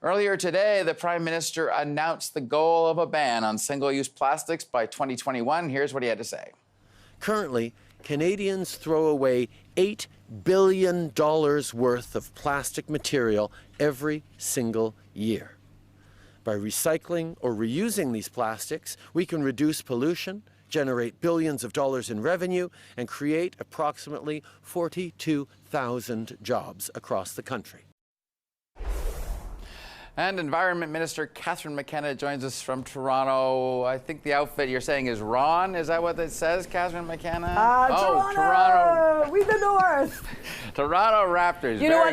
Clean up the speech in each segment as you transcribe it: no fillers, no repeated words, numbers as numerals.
Earlier today, the Prime Minister announced the goal of a ban on single-use plastics by 2021. Here's what he had to say. Currently, Canadians throw away $8 billion worth of plastic material every single year. By recycling or reusing these plastics, we can reduce pollution, generate billions of dollars in revenue, and create approximately 42,000 jobs across the country. And Environment Minister Catherine McKenna joins us from Toronto. I think the outfit you're saying is Ron. Is that what it says, Catherine McKenna? Oh, Toronto! We the North! Toronto Raptors. You know what?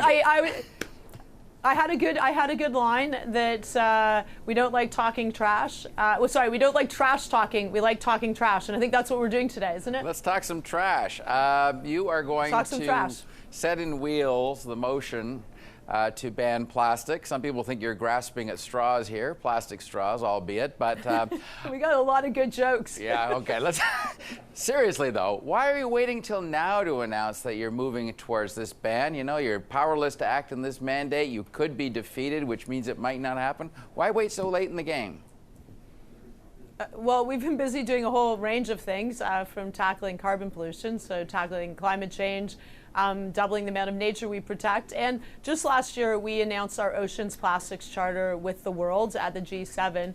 I had a good line that we don't like talking trash. We don't like trash talking. We like talking trash, and I think that's what we're doing today, isn't it? Let's talk some trash. You are going to set in wheels the motion to ban plastic. Some people think you're grasping at straws here, plastic straws, albeit, but we got a lot of good jokes. Yeah, okay. Let's seriously though, why are you waiting till now to announce that you're moving towards this ban? You know, you're powerless to act in this mandate. You could be defeated, which means it might not happen. Why wait so late in the game? Well, we've been busy doing a whole range of things, from tackling carbon pollution, so tackling climate change, doubling the amount of nature we protect. And just last year, we announced our Oceans Plastics Charter with the world at the G7.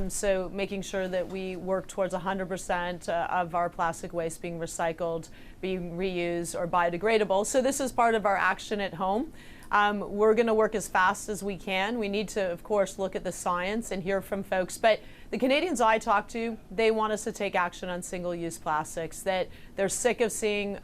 So making sure that we work towards 100% of our plastic waste being recycled, being reused, or biodegradable. So this is part of our action at home. We're going to work as fast as we can. We need to, of course, look at the science and hear from folks. But the Canadians I talk to, they want us to take action on single-use plastics, that they're sick of seeing,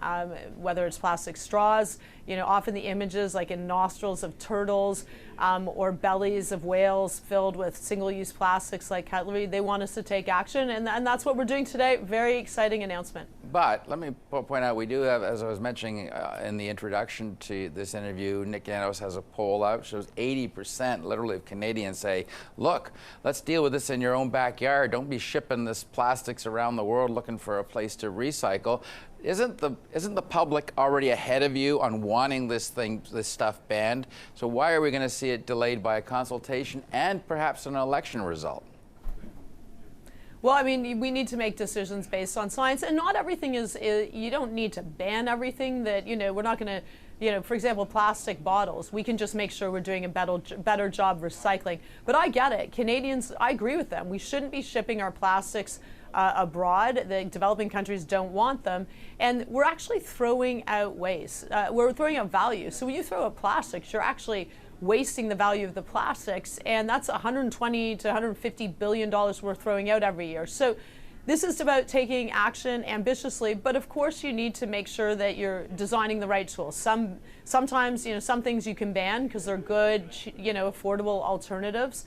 whether it's plastic straws, you know, often the images like in nostrils of turtles or bellies of whales filled with single-use plastics like cutlery. They want us to take action, and that's what we're doing today. Very exciting announcement. But let me point out, we do have, as I was mentioning in the introduction to this interview, Nick Yanos has a poll out, shows 80% literally of Canadians say, look, let's deal with this in your own backyard. Don't be shipping this plastics around the world looking for a place to recycle. Isn't the public already ahead of you on wanting this stuff banned? So why are we going to see it delayed by a consultation and perhaps an election result? Well, I mean, we need to make decisions based on science, and not everything is you don't need to ban everything that, you know, we're not going to, you know, for example, plastic bottles. We can just make sure we're doing a better job recycling. But I get it. Canadians, I agree with them. We shouldn't be shipping our plastics abroad. The developing countries don't want them, and we're actually throwing out waste. We're throwing out value. So when you throw out plastics, you're actually wasting the value of the plastics, and that's $120 to $150 billion we're throwing out every year. So this is about taking action ambitiously, but of course you need to make sure that you're designing the right tools. Sometimes, you know, some things you can ban because they're good, you know, affordable alternatives.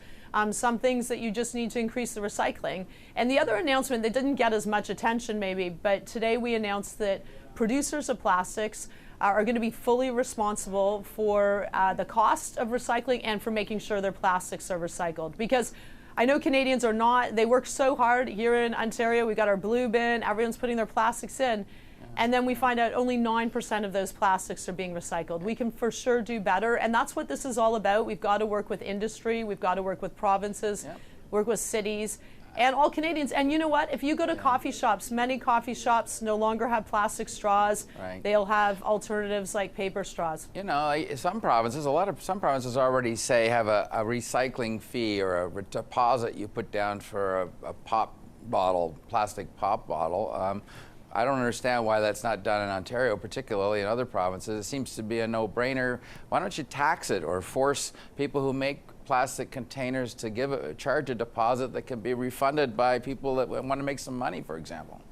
Some things that you just need to increase the recycling. And the other announcement that didn't get as much attention maybe, but today we announced that producers of plastics are going to be fully responsible for the cost of recycling and for making sure their plastics are recycled. Because I know Canadians are not, they work so hard here in Ontario. We got our blue bin, everyone's putting their plastics in. And then we find out only 9% of those plastics are being recycled. We can for sure do better, and that's what this is all about. We've got to work with industry, we've got to work with provinces, work with cities, and all Canadians. And you know what? If you go to coffee shops, many coffee shops no longer have plastic straws. Right. They'll have alternatives like paper straws. You know, some provinces already say have a recycling fee or a deposit you put down for a pop bottle, plastic pop bottle. I don't understand why that's not done in Ontario, particularly in other provinces. It seems to be a no-brainer. Why don't you tax it or force people who make plastic containers to charge a deposit that can be refunded by people that want to make some money, for example?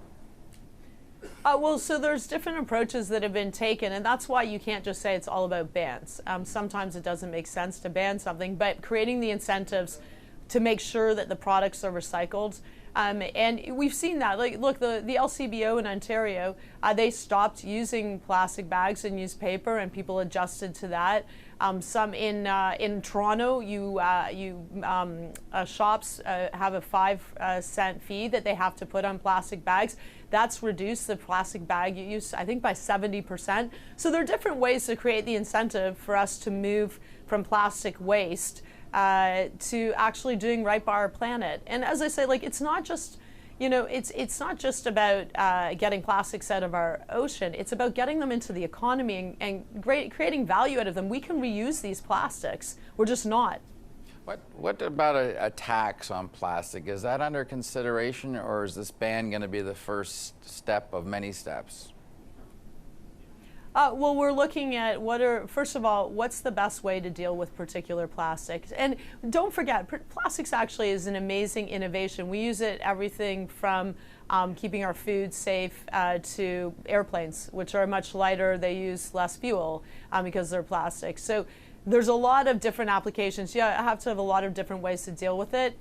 Well, so there's different approaches that have been taken, and that's why you can't just say it's all about bans. Sometimes it doesn't make sense to ban something, but creating the incentives to make sure that the products are recycled. And we've seen that. Like, look, the LCBO in Ontario, they stopped using plastic bags and used paper, and people adjusted to that. Some in Toronto, shops have a 5-cent fee that they have to put on plastic bags. That's reduced the plastic bag use, I think, by 70%. So there are different ways to create the incentive for us to move from plastic waste to actually doing right by our planet. And as I say, like, it's not just, it's not just about getting plastics out of our ocean. It's about getting them into the economy and creating value out of them. We can reuse these plastics. We're just not. What about a tax on plastic? Is that under consideration, or is this ban going to be the first step of many steps? Well, we're looking at first of all, what's the best way to deal with particular plastics? And don't forget, plastics actually is an amazing innovation. We use it everything from keeping our food safe to airplanes, which are much lighter. They use less fuel because they're plastic. So there's a lot of different applications. Yeah, I have to have a lot of different ways to deal with it.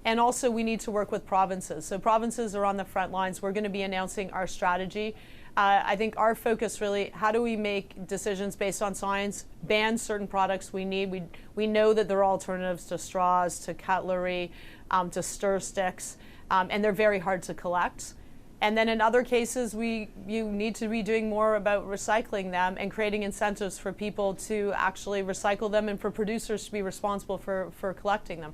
And also we need to work with provinces. So provinces are on the front lines. We're going to be announcing our strategy. I think our focus really, how do we make decisions based on science, ban certain products we need. We know that there are alternatives to straws, to cutlery, to stir sticks, and they're very hard to collect. And then in other cases, you need to be doing more about recycling them and creating incentives for people to actually recycle them and for producers to be responsible for collecting them.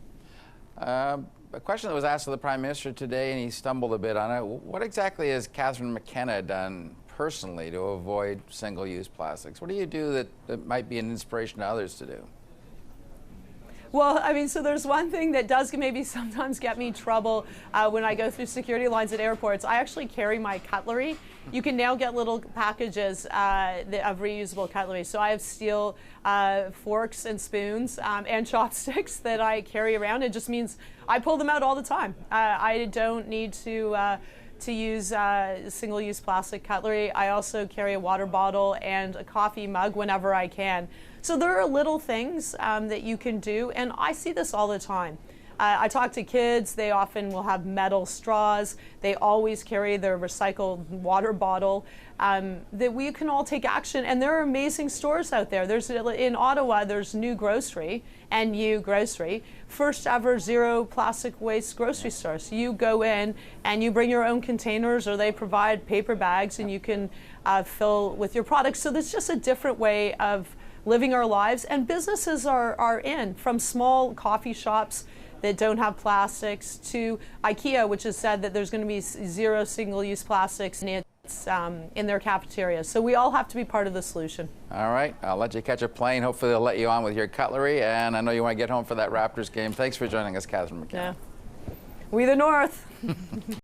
A question that was asked of the Prime Minister today, and he stumbled a bit on it. What exactly has Catherine McKenna done personally to avoid single-use plastics? What do you do that might be an inspiration to others to do? Well, I mean, so there's one thing that does maybe sometimes get me trouble when I go through security lines at airports. I actually carry my cutlery. You can now get little packages of reusable cutlery. So I have steel forks and spoons and chopsticks that I carry around. It just means I pull them out all the time. I don't need to use single-use plastic cutlery. I also carry a water bottle and a coffee mug whenever I can. So there are little things that you can do, and I see this all the time. I talk to kids, they often will have metal straws, they always carry their recycled water bottle, that we can all take action, and there are amazing stores out there. In Ottawa, there's New Grocery, NU Grocery, first ever zero plastic waste grocery store. So you go in and you bring your own containers, or they provide paper bags, and you can fill with your products. So there's just a different way of living our lives, and businesses are in, from small coffee shops that don't have plastics to IKEA, which has said that there's going to be zero single-use plastics in their cafeterias. So we all have to be part of the solution. All right, I'll let you catch a plane. Hopefully they'll let you on with your cutlery, and I know you want to get home for that Raptors game. Thanks for joining us, Catherine McKenna. Yeah. We the North.